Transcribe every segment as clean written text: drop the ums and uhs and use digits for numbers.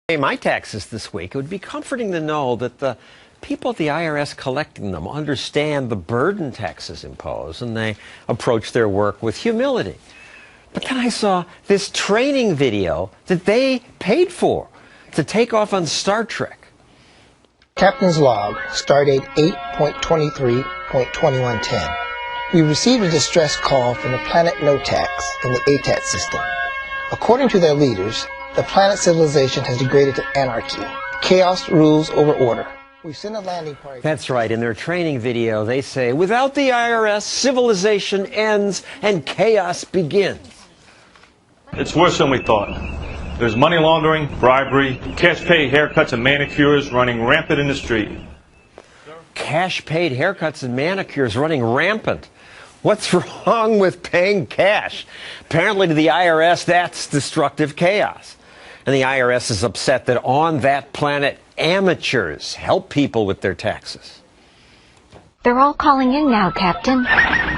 Pay my taxes this week, it would be comforting to know that the people at the IRS collecting them understand the burden taxes impose, and they approach their work with humility. But then I saw this training video that they paid for to take off on Star Trek. Captain's log, stardate 8.23.2110. We received a distress call from the planet Notax in the ATAT system. According to their leaders, the planet civilization has degraded to anarchy. Chaos rules over order. We've sent a landing party. That's right. In their training video, they say, without the IRS, civilization ends and chaos begins. It's worse than we thought. There's money laundering, bribery, cash-paid haircuts and manicures running rampant in the street. Cash-paid haircuts and manicures running rampant. What's wrong with paying cash? Apparently to the IRS, that's destructive chaos. And the IRS is upset that on that planet, amateurs help people with their taxes. They're all calling in now, Captain.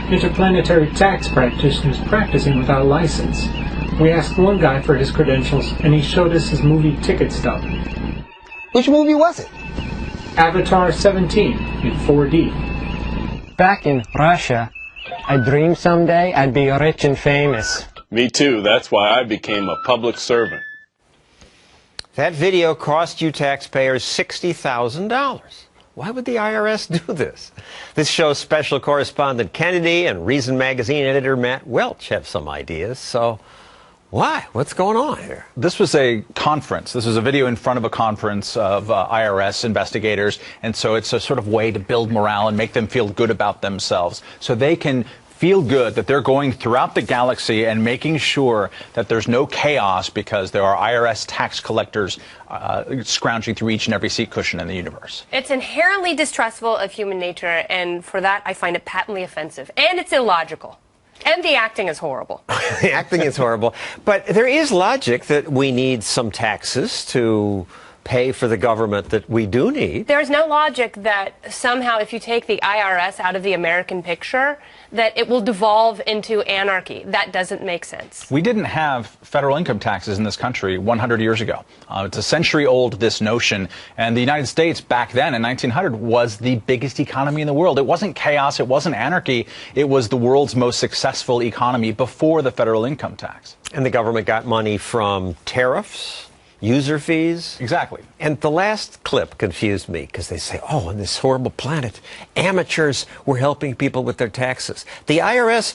Interplanetary tax practitioners practicing without a license. We asked one guy for his credentials, and he showed us his movie ticket stub. Which movie was it? Avatar 17 in 4D. Back in Russia, I dreamed someday I'd be rich and famous. Me too. That's why I became a public servant. That video cost you taxpayers $60,000. Why would the IRS do this? This show's special correspondent Kennedy and Reason Magazine editor Matt Welch have some ideas. So why? What's going on here? This was a conference. This was a video in front of a conference of IRS investigators. And so it's a sort of way to build morale and make them feel good about themselves so they can feel good that they're going throughout the galaxy and making sure that there's no chaos because there are IRS tax collectors scrounging through each and every seat cushion in the universe. It's inherently distrustful of human nature, and for that I find it patently offensive. And it's illogical. And the acting is horrible. The acting is horrible. But there is logic that we need some taxes to pay for the government that we do need. There's no logic that somehow if you take the IRS out of the American picture, that it will devolve into anarchy. That doesn't make sense. We didn't have federal income taxes in this country 100 years ago. It's a century old, this notion. And the United States back then in 1900 was the biggest economy in the world. It wasn't chaos. It wasn't anarchy. It was the world's most successful economy before the federal income tax. And the government got money from tariffs, user fees. Exactly. And the last clip confused me because they say, oh, on this horrible planet, amateurs were helping people with their taxes. The IRS,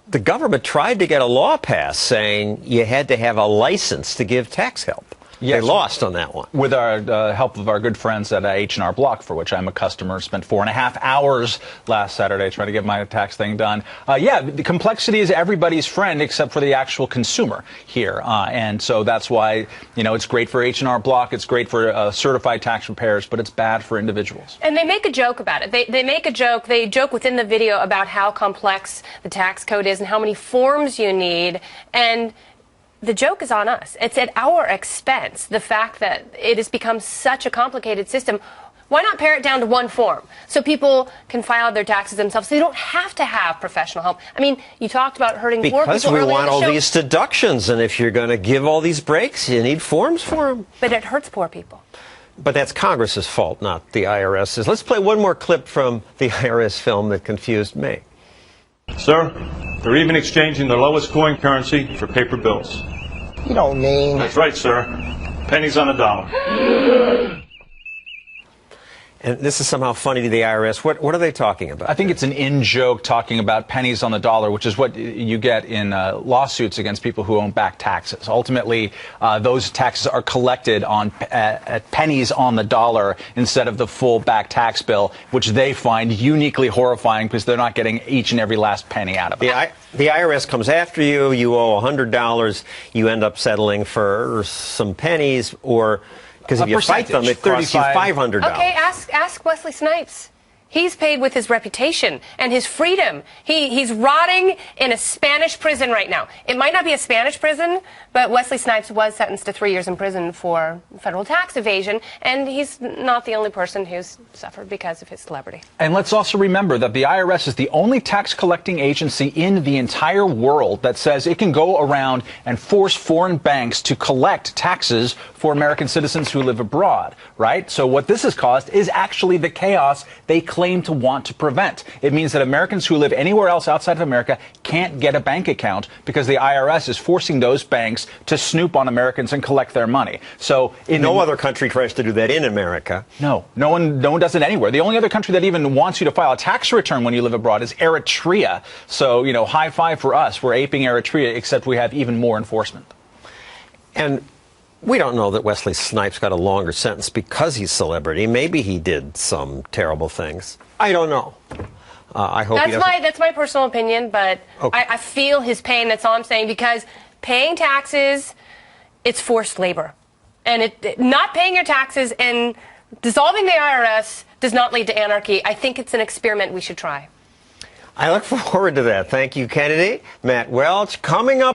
the government tried to get a law passed saying you had to have a license to give tax help. Yes. They lost on that one. With our help of our good friends at H&R Block, for which I'm a customer, spent 4.5 hours last Saturday trying to get my tax thing done. Yeah, the complexity is everybody's friend except for the actual consumer here. And so that's why, you know, it's great for H&R Block, it's great for certified tax preparers, but it's bad for individuals. And they make a joke about it. They make a joke, they joke within the video about how complex the tax code is and how many forms you need. And the joke is on us. It's at our expense, the fact that it has become such a complicated system. Why not pare it down to one form so people can file their taxes themselves so they don't have to have professional help? I mean, you talked about hurting poor people. Because we want all these deductions, and if you're going to give all these breaks, you need forms for them. But it hurts poor people. But that's Congress's fault, not the IRS's. Let's play one more clip from the IRS film that confused me. Sir, they're even exchanging their lowest coin currency for paper bills. You don't mean... That's right, sir. Pennies on a dollar. And this is somehow funny to the IRS. What are they talking about? I think it's an in-joke talking about pennies on the dollar, which is what you get in lawsuits against people who owe back taxes. Ultimately, those taxes are collected on at pennies on the dollar instead of the full back tax bill, which they find uniquely horrifying because they're not getting each and every last penny out of it. The IRS comes after you. You owe $100. You end up settling for some pennies, or because if you fight them, it costs you $500. Okay, ask Wesley Snipes. He's paid with his reputation and his freedom. He's rotting in a Spanish prison right now. It might not be a Spanish prison, but Wesley Snipes was sentenced to 3 years in prison for federal tax evasion, and he's not the only person who's suffered because of his celebrity. And let's also remember that the IRS is the only tax collecting agency in the entire world that says it can go around and force foreign banks to collect taxes for American citizens who live abroad, right? So what this has caused is actually the chaos they claim to want to prevent. It means that Americans who live anywhere else outside of America can't get a bank account because the IRS is forcing those banks to snoop on Americans and collect their money. So no other country tries to do that in America. No one does it anywhere. The only other country that even wants you to file a tax return when you live abroad is Eritrea. So, you know, high five for us. We're aping Eritrea, except we have even more enforcement. And we don't know that Wesley Snipes got a longer sentence because he's celebrity. Maybe he did some terrible things. I don't know. I hope that's my personal opinion, but okay. I feel his pain. That's all I'm saying, because paying taxes, it's forced labor. And not paying your taxes and dissolving the IRS does not lead to anarchy. I think it's an experiment we should try. I look forward to that. Thank you, Kennedy. Matt Welch, coming up.